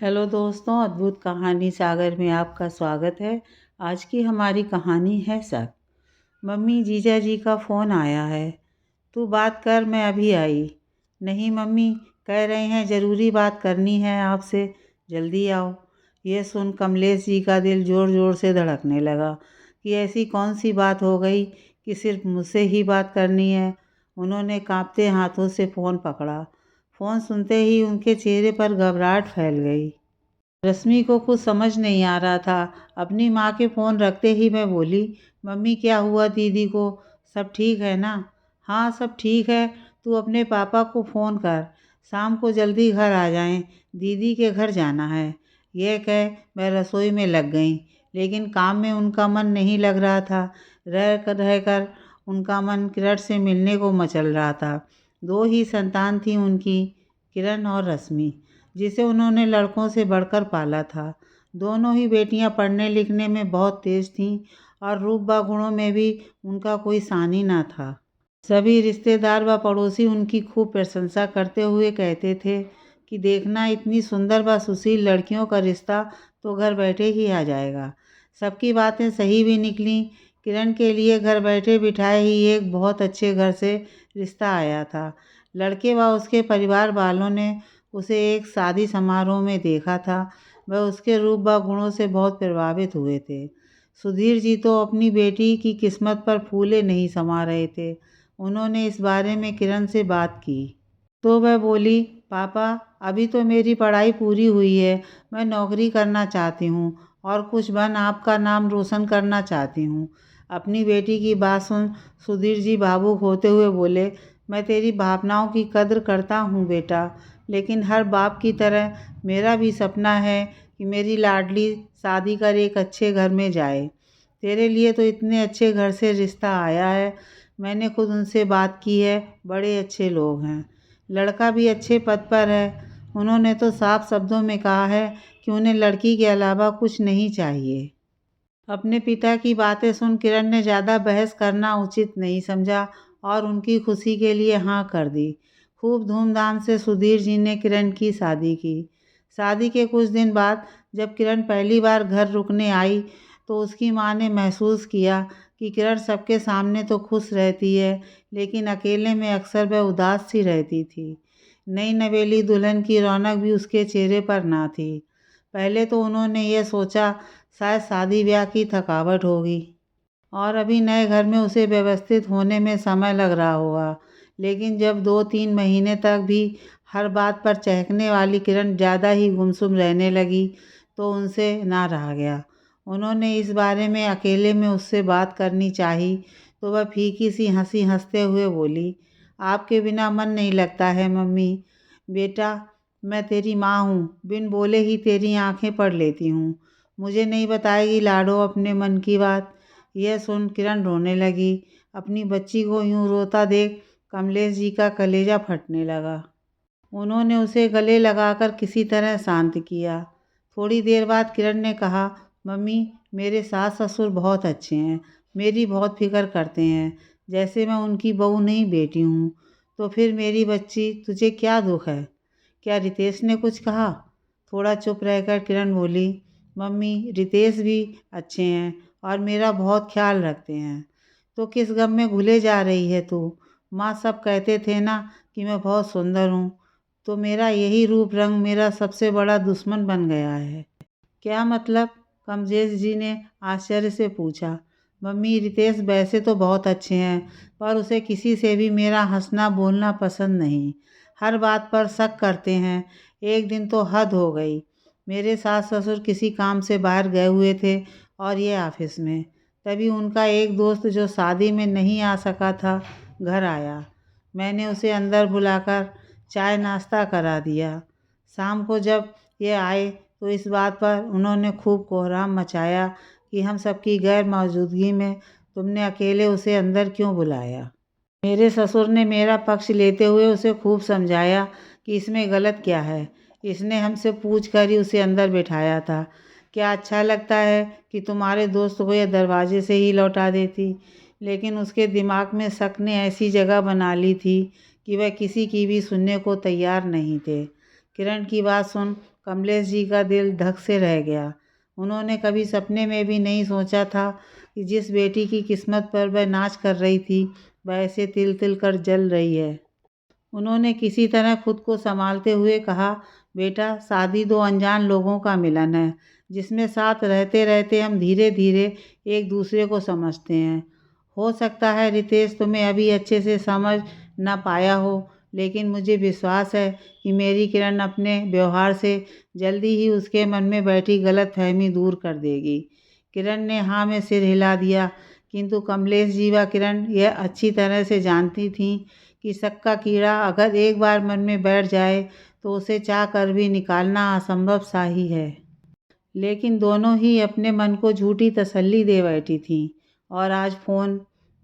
Hello दोस्तों, अद्भुत कहानी सागर में आपका स्वागत है। आज की हमारी कहानी है शक। मम्मी, जीजा जी का फ़ोन आया है। तू बात कर, मैं अभी आई। नहीं मम्मी, कह रहे हैं ज़रूरी बात करनी है आपसे, जल्दी आओ। ये सुन कमलेश जी का दिल ज़ोर ज़ोर से धड़कने लगा कि ऐसी कौन सी बात हो गई कि सिर्फ मुझसे ही बात करनी है। उन्होंने कांपते हाथों से फ़ोन पकड़ा। फ़ोन सुनते ही उनके चेहरे पर घबराहट फैल गई। रश्मि को कुछ समझ नहीं आ रहा था। अपनी माँ के फ़ोन रखते ही मैं बोली, मम्मी क्या हुआ दीदी को? सब ठीक है ना? हाँ सब ठीक है। तू अपने पापा को फ़ोन कर, शाम को जल्दी घर आ जाएं, दीदी के घर जाना है। यह कह मैं रसोई में लग गई, लेकिन काम में उनका मन नहीं लग रहा था। रह कर उनका मन किरण से मिलने को मचल रहा था। दो ही संतान थी उनकी, किरण और रश्मि, जिसे उन्होंने लड़कों से बढ़कर पाला था। दोनों ही बेटियां पढ़ने लिखने में बहुत तेज थीं और रूप व गुणों में भी उनका कोई सानी ना था। सभी रिश्तेदार व पड़ोसी उनकी खूब प्रशंसा करते हुए कहते थे कि देखना, इतनी सुंदर व सुशील लड़कियों का रिश्ता तो घर बैठे ही आ जाएगा। सबकी बातें सही भी निकलीं। किरण के लिए घर बैठे बिठाए ही एक बहुत अच्छे घर से रिश्ता आया था। लड़के व उसके परिवार वालों ने उसे एक शादी समारोह में देखा था। वह उसके रूप व गुणों से बहुत प्रभावित हुए थे। सुधीर जी तो अपनी बेटी की किस्मत पर फूले नहीं समा रहे थे। उन्होंने इस बारे में किरण से बात की तो वह बोली, पापा अभी तो मेरी पढ़ाई पूरी हुई है, मैं नौकरी करना चाहती हूँ और कुछ बन आपका नाम रोशन करना चाहती हूँ। अपनी बेटी की बात सुन सुधीर जी भावुक होते हुए बोले, मैं तेरी भावनाओं की कद्र करता हूँ बेटा, लेकिन हर बाप की तरह मेरा भी सपना है कि मेरी लाडली शादी कर एक अच्छे घर में जाए। तेरे लिए तो इतने अच्छे घर से रिश्ता आया है, मैंने खुद उनसे बात की है, बड़े अच्छे लोग हैं। लड़का भी अच्छे पद पर है। उन्होंने तो साफ शब्दों में कहा है कि उन्हें लड़की के अलावा कुछ नहीं चाहिए। अपने पिता की बातें सुन किरण ने ज़्यादा बहस करना उचित नहीं समझा और उनकी खुशी के लिए हाँ कर दी। खूब धूमधाम से सुधीर जी ने किरण की शादी की। शादी के कुछ दिन बाद जब किरण पहली बार घर रुकने आई तो उसकी माँ ने महसूस किया कि किरण सबके सामने तो खुश रहती है, लेकिन अकेले में अक्सर वह उदास सी रहती थी। नई नवेली दुल्हन की रौनक भी उसके चेहरे पर ना थी। पहले तो उन्होंने यह सोचा शायद शादी ब्याह की थकावट होगी और अभी नए घर में उसे व्यवस्थित होने में समय लग रहा होगा, लेकिन जब 2-3 महीने तक भी हर बात पर चहकने वाली किरण ज़्यादा ही गुमसुम रहने लगी तो उनसे ना रहा गया। उन्होंने इस बारे में अकेले में उससे बात करनी चाही तो वह फीकी सी हंसी हंसते हुए बोली, आपके बिना मन नहीं लगता है मम्मी। बेटा मैं तेरी माँ हूँ, बिन बोले ही तेरी आंखें पढ़ लेती हूँ। मुझे नहीं बताएगी लाडो अपने मन की बात? यह सुन किरण रोने लगी। अपनी बच्ची को यूं रोता देख कमलेश जी का कलेजा फटने लगा। उन्होंने उसे गले लगाकर किसी तरह शांत किया। थोड़ी देर बाद किरण ने कहा, मम्मी मेरे सास ससुर बहुत अच्छे हैं, मेरी बहुत फिक्र करते हैं, जैसे मैं उनकी बहू नहीं बेटी हूँ। तो फिर मेरी बच्ची, तुझे क्या दुख है? क्या रितेश ने कुछ कहा? थोड़ा चुप रहकर किरण बोली, मम्मी रितेश भी अच्छे हैं और मेरा बहुत ख्याल रखते हैं। तो किस गम में घुले जा रही है तू? माँ सब कहते थे ना कि मैं बहुत सुंदर हूँ, तो मेरा यही रूप रंग मेरा सबसे बड़ा दुश्मन बन गया है। क्या मतलब? कमलेश जी ने आश्चर्य से पूछा। मम्मी रितेश वैसे तो बहुत अच्छे हैं, पर उसे किसी से भी मेरा हंसना बोलना पसंद नहीं। हर बात पर शक करते हैं। एक दिन तो हद हो गई। मेरे सास ससुर किसी काम से बाहर गए हुए थे और ये ऑफिस में। तभी उनका एक दोस्त जो शादी में नहीं आ सका था घर आया। मैंने उसे अंदर बुलाकर चाय नाश्ता करा दिया। शाम को जब ये आए तो इस बात पर उन्होंने खूब कोहराम मचाया कि हम सबकी गैर मौजूदगी में तुमने अकेले उसे अंदर क्यों बुलाया। मेरे ससुर ने मेरा पक्ष लेते हुए उसे खूब समझाया कि इसमें गलत क्या है। इसने हमसे पूछ कर ही उसे अंदर बिठाया था। क्या अच्छा लगता है कि तुम्हारे दोस्त को यह दरवाजे से ही लौटा देती? लेकिन उसके दिमाग में शक ने ऐसी जगह बना ली थी कि वह किसी की भी सुनने को तैयार नहीं थे। किरण की बात सुन कमलेश जी का दिल धक से रह गया। उन्होंने कभी सपने में भी नहीं सोचा था कि जिस बेटी की किस्मत पर वह नाच कर रही थी वह ऐसे तिल तिल कर जल रही है। उन्होंने किसी तरह खुद को संभालते हुए कहा, बेटा शादी दो अनजान लोगों का मिलन है जिसमें साथ रहते रहते हम धीरे धीरे एक दूसरे को समझते हैं। हो सकता है रितेश तुम्हें अभी अच्छे से समझ ना पाया हो, लेकिन मुझे विश्वास है कि मेरी किरण अपने व्यवहार से जल्दी ही उसके मन में बैठी गलतफहमी दूर कर देगी। किरण ने हाँ में सिर हिला दिया, किंतु कमलेश जी व किरण यह अच्छी तरह से जानती थीं कि शक का कीड़ा अगर एक बार मन में बैठ जाए तो उसे चाह कर भी निकालना असंभव सा ही है। लेकिन दोनों ही अपने मन को झूठी तसल्ली दे बैठी थीं और आज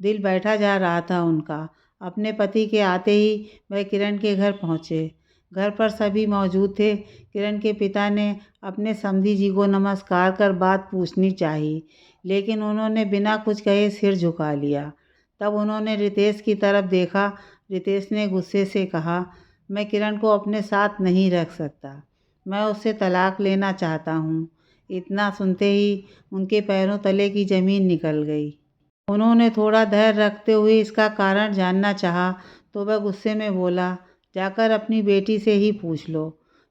दिल बैठा जा रहा था उनका। अपने पति के आते ही वह किरण के घर पहुँचे। घर पर सभी मौजूद थे। किरण के पिता ने अपने समधी जी को नमस्कार कर बात पूछनी चाहिए, लेकिन उन्होंने बिना कुछ कहे सिर झुका लिया। तब उन्होंने रितेश की तरफ देखा। रितेश ने गुस्से से कहा, मैं किरण को अपने साथ नहीं रख सकता, मैं उससे तलाक लेना चाहता हूँ। इतना सुनते ही उनके पैरों तले की ज़मीन निकल गई। उन्होंने थोड़ा धैर्य रखते हुए इसका कारण जानना चाहा तो वह गुस्से में बोला, जाकर अपनी बेटी से ही पूछ लो।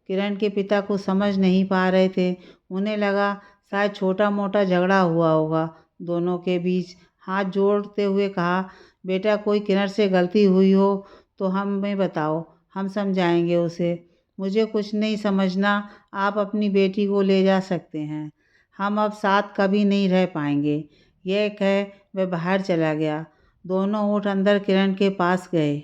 किरण के पिता कुछ समझ नहीं पा रहे थे। उन्हें लगा शायद छोटा मोटा झगड़ा हुआ होगा दोनों के बीच। हाथ जोड़ते हुए कहा, बेटा कोई किरण से गलती हुई हो तो हमें बताओ, हम समझाएंगे उसे। मुझे कुछ नहीं समझना, आप अपनी बेटी को ले जा सकते हैं, हम अब साथ कभी नहीं रह पाएंगे। यह कह वह बाहर चला गया। दोनों ऊँट अंदर किरण के पास गए।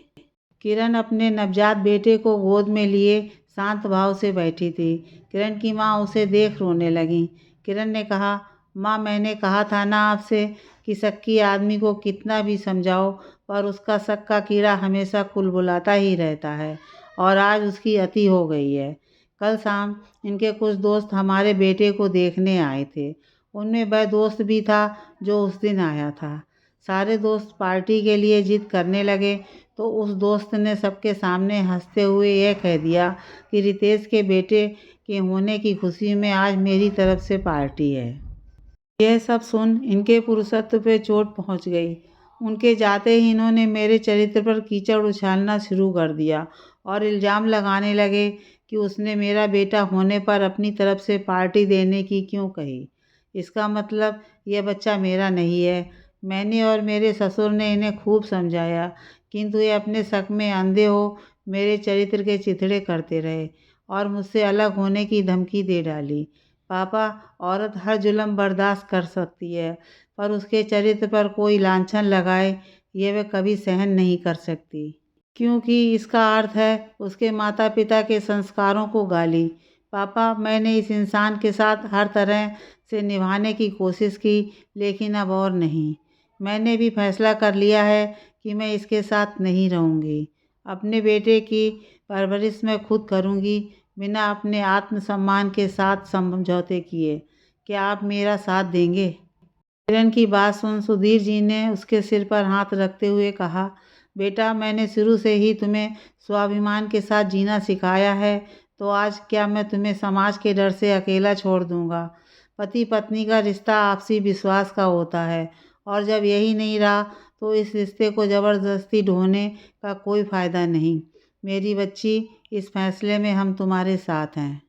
किरण अपने नवजात बेटे को गोद में लिए शांत भाव से बैठी थी। किरण की माँ उसे देख रोने लगी। किरण ने कहा, माँ मैंने कहा था ना आपसे कि शक्की आदमी को कितना भी समझाओ पर उसका शक का कीड़ा हमेशा कुलबुलाता ही रहता है, और आज उसकी अति हो गई है। कल शाम इनके कुछ दोस्त हमारे बेटे को देखने आए थे। उनमें वह दोस्त भी था जो उस दिन आया था। सारे दोस्त पार्टी के लिए जिद करने लगे तो उस दोस्त ने सबके सामने हंसते हुए यह कह दिया कि रितेश के बेटे के होने की खुशी में आज मेरी तरफ से पार्टी है। यह सब सुन इनके पुरुषत्व पे चोट पहुंच गई। उनके जाते ही इन्होंने मेरे चरित्र पर कीचड़ उछालना शुरू कर दिया और इल्ज़ाम लगाने लगे कि उसने मेरा बेटा होने पर अपनी तरफ से पार्टी देने की क्यों कही। इसका मतलब यह बच्चा मेरा नहीं है। मैंने और मेरे ससुर ने इन्हें खूब समझाया, किंतु ये अपने शक में अंधे हो मेरे चरित्र के चिथड़े करते रहे और मुझसे अलग होने की धमकी दे डाली। पापा, औरत हर जुल्म बर्दाश्त कर सकती है, पर उसके चरित्र पर कोई लांछन लगाए ये वह कभी सहन नहीं कर सकती, क्योंकि इसका अर्थ है उसके माता पिता के संस्कारों को गाली। पापा, मैंने इस इंसान के साथ हर तरह से निभाने की कोशिश की, लेकिन अब और नहीं। मैंने भी फैसला कर लिया है कि मैं इसके साथ नहीं रहूँगी। अपने बेटे की परवरिश मैं खुद करूँगी, बिना अपने आत्मसम्मान के साथ समझौते किए। क्या आप मेरा साथ देंगे? किरण की बात सुन सुधीर जी ने उसके सिर पर हाथ रखते हुए कहा, बेटा मैंने शुरू से ही तुम्हें स्वाभिमान के साथ जीना सिखाया है, तो आज क्या मैं तुम्हें समाज के डर से अकेला छोड़ दूंगा। पति पत्नी का रिश्ता आपसी विश्वास का होता है, और जब यही नहीं रहा तो इस रिश्ते को ज़बरदस्ती ढोने का कोई फ़ायदा नहीं। मेरी बच्ची, इस फैसले में हम तुम्हारे साथ हैं।